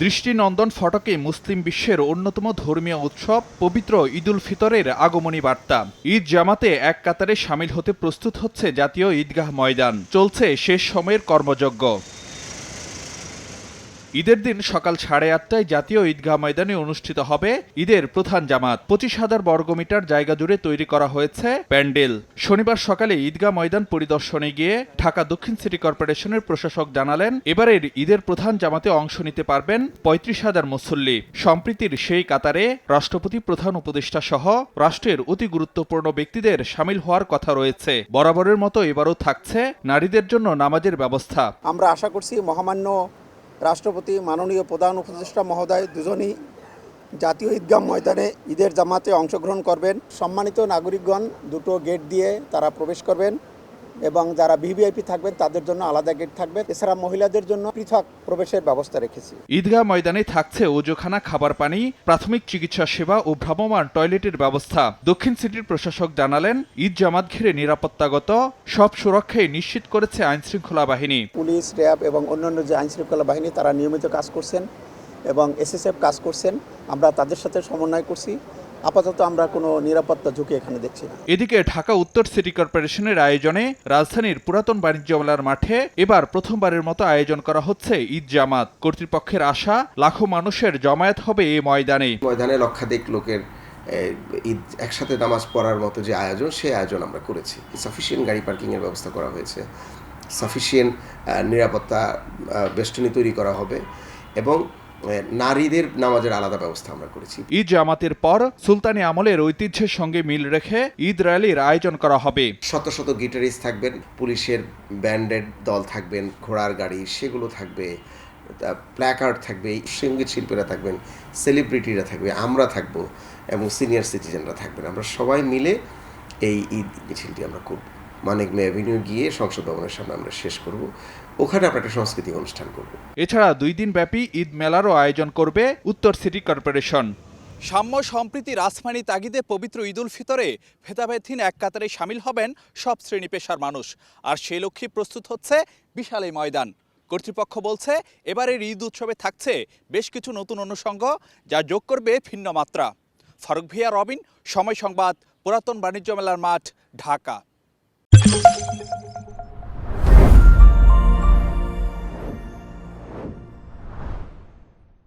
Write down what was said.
দৃষ্টিনন্দন ফটকে মুসলিম বিশ্বের অন্যতম ধর্মীয় উৎসব পবিত্র ঈদুল ফিতরের আগমনী বার্তা। ঈদ জামাতে এক কাতারে সামিল হতে প্রস্তুত হচ্ছে জাতীয় ঈদগাহ ময়দান। চলছে শেষ সময়ের কর্মযজ্ঞ। ঈদের দিন সকাল 8:30টায় জাতীয় ঈদগাহ ময়দানে অনুষ্ঠিত হবে ঈদের প্রধান জামাত। 25,000 বর্গমিটার জায়গা জুড়ে তৈরি করা হয়েছে প্যান্ডেল। শনিবার সকালে ঈদগাহ ময়দান পরিদর্শনে গিয়ে ঢাকা দক্ষিণ সিটি কর্পোরেশনের প্রশাসক জানালেন, এবারের ঈদের প্রধান জামাতে অংশ নিতে পারবেন 35,000 মুসল্লি। সম্প্রীতির সেই কাতারে রাষ্ট্রপতি, প্রধান উপদেষ্টা সহ রাষ্ট্রের অতি গুরুত্বপূর্ণ ব্যক্তিদের সামিল হওয়ার কথা রয়েছে। বরাবরের মতো এবারও থাকছে নারীদের জন্য নামাজের ব্যবস্থা। আমরা আশা করছি মহামান্য রাষ্ট্রপতি, মাননীয় প্রধান উপদেষ্টা মহোদয় দুজনই জাতীয় ঈদগাহ ময়দানে ঈদের জামাতে অংশগ্রহণ করবেন। সম্মানিত নাগরিকগণ দুটো গেট দিয়ে তারা প্রবেশ করবেন এবং যারা ভিভিআইপি থাকবেন তাদের জন্য আলাদা গেট থাকবে। এছাড়া মহিলাদের জন্য পৃথক প্রবেশের ব্যবস্থা রেখেছি। ঈদগাহ ময়দানে থাকছে ওজোখানা, খাবার পানি, প্রাথমিক চিকিৎসা সেবা ও ভ্রাম্যমাণ টয়লেটের ব্যবস্থা। দক্ষিণ সিটির প্রশাসক জানালেন, ঈদ জামাত ঘিরে নিরাপত্তাগত সব সুরক্ষাই নিশ্চিত করেছে আইনশৃঙ্খলা বাহিনী। পুলিশ, র্যাব এবং অন্যান্য যে আইনশৃঙ্খলা বাহিনী তারা নিয়মিত কাজ করছেন এবং এসএসএফ কাজ করছেন। আমরা তাদের সাথে সমন্বয় করছি। আপাতত আমরা কোনো নিরাপত্তা ঝুঁকি এখানে দেখছি না। এদিকে ঢাকা উত্তর সিটি কর্পোরেশনের আয়োজনে রাজধানীর পুরাতন বাণিজ্য মেলার মাঠে এবার প্রথমবারের মতো আয়োজন করা হচ্ছে ঈদ জামাত। কর্তৃপক্ষের আশা, লাখো মানুষের জমায়েত হবে এই ময়দানে। লক্ষাধিক লোকের ঈদ একসাথে নামাজ পড়ার মতো যে আয়োজন, সেই আয়োজন আমরা করেছি। সাফিসিয়েন্ট গাড়ি পার্কিংয়ের ব্যবস্থা করা হয়েছে, সাফিসিয়েন্ট নিরাপত্তা বেষ্টনী তৈরি করা হবে এবং নারীদের নামাজের আলাদা ব্যবস্থা আমরা করেছি। ঈদ জামাতের পর সুলতানি আমলের ঐতিহ্যের সঙ্গে মিল রেখে ঈদ র্যালির আয়োজন করা হবে। শত শত গিটারিস্ট থাকবেন, পুলিশের ব্যান্ডের দল থাকবেন, ঘোড়ার গাড়ি সেগুলো থাকবে, প্ল্যাকার্ড থাকবে, সঙ্গীত শিল্পীরা থাকবেন, সেলিব্রিটিরা থাকবে, আমরা থাকবো এবং সিনিয়র সিটিজেনরা থাকবেন। আমরা সবাই মিলে এই ঈদ মিছিলটি আমরা করব। মানিক মে অ্যাভিনিউ গিয়ে সংসদ ভবনের সামনে আমরা শেষ করব। ওখানে আমরা একটা সাংস্কৃতিক অনুষ্ঠান করব। এছাড়া 2 দিন ব্যাপী ঈদ মেলারও আয়োজন করবে উত্তর সিটি কর্পোরেশন। সাম্য, সম্প্রীতি, রাজমানি তাগিদে পবিত্র ঈদুল ফিতরে ভেদাভেদহীন এক কাতারে সামিল হবেন সব শ্রেণী পেশার মানুষ। আর সেই লক্ষ্যে প্রস্তুত হচ্ছে বিশাল এই ময়দান। কর্তৃপক্ষ বলছে, এবারের ঈদ উৎসবে থাকছে বেশ কিছু নতুন অনুষঙ্গ, যা যোগ করবে ভিন্ন মাত্রা। ফারুক ভিয়া, রবিন, সময় সংবাদ, পুরাতন বাণিজ্য মেলার মাঠ, ঢাকা।